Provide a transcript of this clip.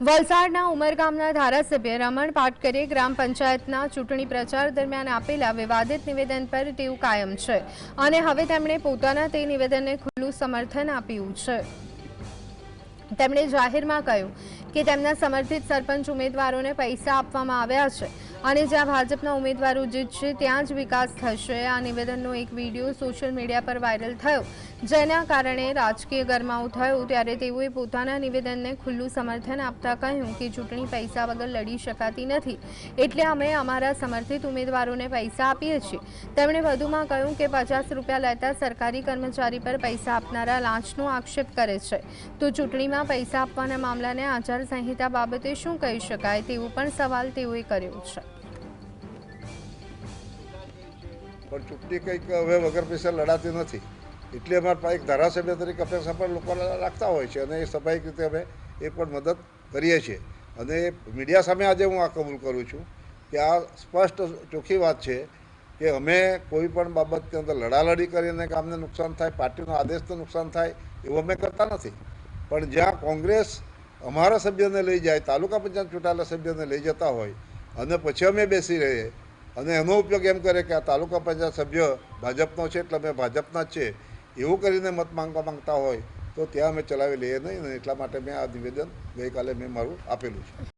વલસાડના ઉમરગામના ધારાસભ્ય રમણ પાટકરે ગ્રામ પંચાયતના ચૂંટણી પ્રચાર દરમિયાન આપેલા વિવાદિત નિવેદન પર ટીવ કાયમ છે અને હવે તેમણે પોતાના તે નિવેદનને ખુલ્લું સમર્થન આપ્યું છે। તેમણે જાહેરમાં કહ્યું કે તેમના સમર્થિત સરપંચ ઉમેદવારોને પૈસા આપવામાં આવ્યા છે અને જ્યાં ભાજપના ઉમેદવારો જીતશે ત્યાં જ વિકાસ થશે। આ નિવેદનનો એક વિડીયો સોશિયલ મીડિયા પર વાયરલ થયો, જેના કારણે રાજકીય ગરમાવો થયો। ત્યારે તેઓએ પોતાના નિવેદનને ખુલ્લું સમર્થન આપતા કહ્યું કે ચૂંટણી પૈસા વગર લડી શકાતી નથી, એટલે અમે અમારા સમર્થિત ઉમેદવારોને પૈસા આપીએ છીએ। તેમણે વધુમાં કહ્યું કે 50 રૂપિયા લેતા સરકારી કર્મચારી પર પૈસા આપનારા લાંચનો આક્ષેપ કરે છે, તો ચૂંટણીમાં પૈસા આપવાના મામલાને આચારસંહિતા બાબતે શું કહી શકાય તેવો પણ સવાલ તેઓએ કર્યો છે। પણ ચૂંટણી કંઈક હવે વગર પૈસા લડાતી નથી, એટલે અમારા પાસે એક ધારાસભ્ય તરીકે અપેક્ષા પણ લોકો રાખતા હોય છે અને એ સ્વાભાવિક રીતે અમે એ પણ મદદ કરીએ છીએ। અને મીડિયા સામે આજે હું આ કબૂલ કરું છું કે આ સ્પષ્ટ ચોખ્ખી વાત છે કે અમે કોઈ પણ બાબતની અંદર લડાલડી કરીને ગામને નુકસાન થાય, પાર્ટીનો આદેશને નુકસાન થાય એવું અમે કરતા નથી। પણ જ્યાં કોંગ્રેસ અમારા સભ્યને લઈ જાય, તાલુકા પંચાયત ચૂંટાયેલા સભ્યને લઈ જતા હોય અને પછી અમે બેસી રહીએ અને એનો ઉપયોગ એમ કરે કે આ તાલુકા પંચાયત સભ્ય ભાજપનો છે એટલે અમે ભાજપના જ છે એવું કરીને મત માંગતા હોય તો ત્યાં અમે ચલાવી લઈએ નહીં, અને એટલા માટે મેં આ નિવેદન ગઈકાલે મેં મારું આપેલું છે।